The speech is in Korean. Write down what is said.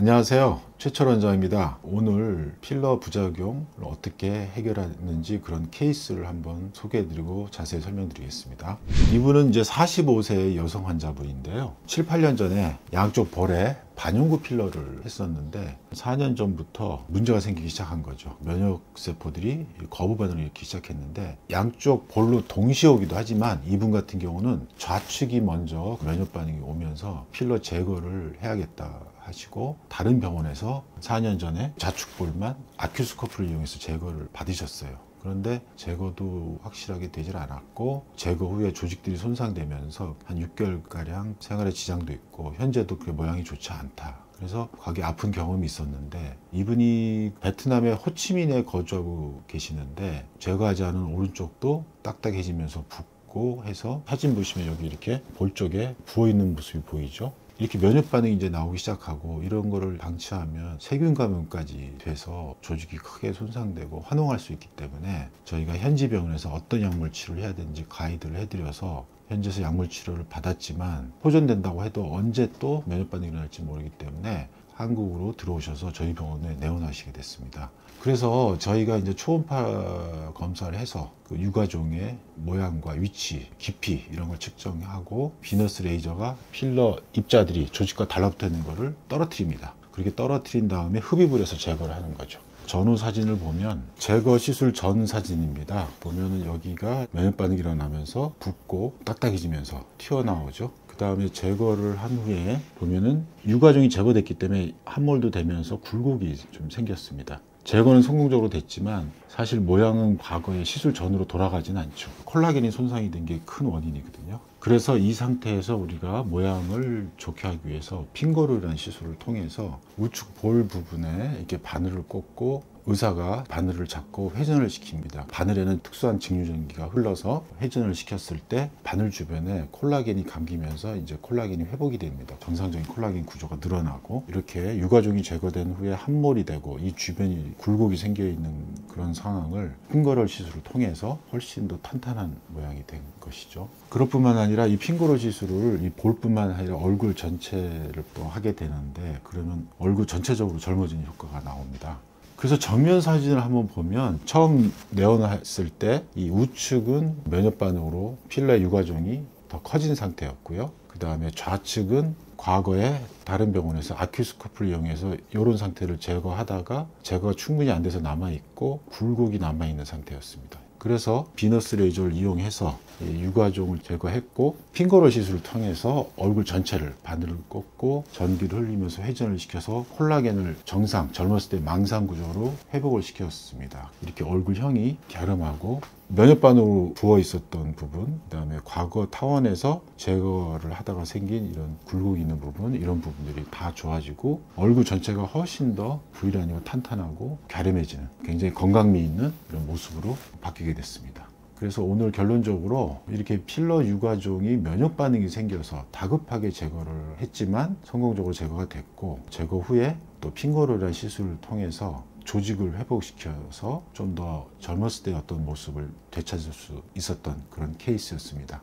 안녕하세요, 최철 원장입니다. 오늘 필러 부작용을 어떻게 해결하는지 그런 케이스를 한번 소개해드리고 자세히 설명드리겠습니다. 이분은 이제 45세의 여성 환자분인데요, 7, 8년 전에 양쪽 볼에 반영구 필러를 했었는데 4년 전부터 문제가 생기기 시작한 거죠. 면역세포들이 거부 반응을 일으키기 시작했는데, 양쪽 볼로 동시에 오기도 하지만 이분 같은 경우는 좌측이 먼저 면역 반응이 오면서 필러 제거를 해야겠다 하시고 다른 병원에서 4년 전에 좌측볼만 아큐스코프를 이용해서 제거를 받으셨어요. 그런데 제거도 확실하게 되질 않았고, 제거 후에 조직들이 손상되면서 한 6개월가량 생활에 지장도 있고 현재도 그 모양이 좋지 않다. 그래서 가게 아픈 경험이 있었는데, 이분이 베트남의 호치민에 거주하고 계시는데 제거하지 않은 오른쪽도 딱딱해지면서 붓고 해서, 사진 보시면 여기 이렇게 볼 쪽에 부어있는 모습이 보이죠. 이렇게 면역 반응이 이제 나오기 시작하고, 이런 거를 방치하면 세균 감염까지 돼서 조직이 크게 손상되고 환원할 수 있기 때문에 저희가 현지 병원에서 어떤 약물 치료를 해야 되는지 가이드를 해드려서 현지에서 약물 치료를 받았지만, 호전된다고 해도 언제 또 면역 반응이 일어날지 모르기 때문에 한국으로 들어오셔서 저희 병원에 내원하시게 됐습니다. 그래서 저희가 이제 초음파 검사를 해서 그 유가종의 모양과 위치, 깊이 이런 걸 측정하고, 비너스 레이저가 필러 입자들이 조직과 달라붙어 있는 거를 떨어뜨립니다. 그렇게 떨어뜨린 다음에 흡입을 해서 제거를 하는 거죠. 전후 사진을 보면 제거 시술 전 사진입니다. 보면은 여기가 면역 반응이 일어나면서 붓고 딱딱해지면서 튀어나오죠. 그 다음에 제거를 한 후에 보면은 유가종이 제거됐기 때문에 함몰도 되면서 굴곡이 좀 생겼습니다. 제거는 성공적으로 됐지만 사실 모양은 과거에 시술 전으로 돌아가진 않죠. 콜라겐이 손상이 된 게 큰 원인이거든요. 그래서 이 상태에서 우리가 모양을 좋게 하기 위해서 핑거르라는 시술을 통해서 우측 볼 부분에 이렇게 바늘을 꽂고, 의사가 바늘을 잡고 회전을 시킵니다. 바늘에는 특수한 직류전기가 흘러서 회전을 시켰을 때 바늘 주변에 콜라겐이 감기면서 이제 콜라겐이 회복이 됩니다. 정상적인 콜라겐 구조가 늘어나고, 이렇게 유가종이 제거된 후에 함몰이 되고 이 주변이 굴곡이 생겨 있는 그런 상황을 핑거럴 시술을 통해서 훨씬 더 탄탄한 모양이 된 것이죠. 그것뿐만 아니라 이 핑거럴 시술을 이 볼뿐만 아니라 얼굴 전체를 또 하게 되는데, 그러면 얼굴 전체적으로 젊어지는 효과가 나옵니다. 그래서 정면 사진을 한번 보면, 처음 내원했을 때 이 우측은 면역 반응으로 필러의 유가종이 더 커진 상태였고요. 그 다음에 좌측은 과거에 다른 병원에서 아큐스코프를 이용해서 이런 상태를 제거하다가 제거가 충분히 안 돼서 남아있고 굴곡이 남아있는 상태였습니다. 그래서 비너스 레이저를 이용해서 유가종을 제거했고, 핑거럴 시술을 통해서 얼굴 전체를 바늘을 꽂고 전기를 흘리면서 회전을 시켜서 콜라겐을 정상, 젊었을 때 망상 구조로 회복을 시켰습니다. 이렇게 얼굴형이 갸름하고 면역 반응으로 부어 있었던 부분, 그 다음에 과거 타원에서 제거를 하다가 생긴 이런 굴곡이 있는 부분, 이런 부분들이 다 좋아지고 얼굴 전체가 훨씬 더 부유하고 탄탄하고 갸름해지는, 굉장히 건강미 있는 이런 모습으로 바뀌게 됐습니다. 그래서 오늘 결론적으로 이렇게 필러 유가종이 면역 반응이 생겨서 다급하게 제거를 했지만 성공적으로 제거가 됐고, 제거 후에 또 핑거르라는 시술을 통해서 조직을 회복시켜서 좀 더 젊었을 때 어떤 모습을 되찾을 수 있었던 그런 케이스였습니다.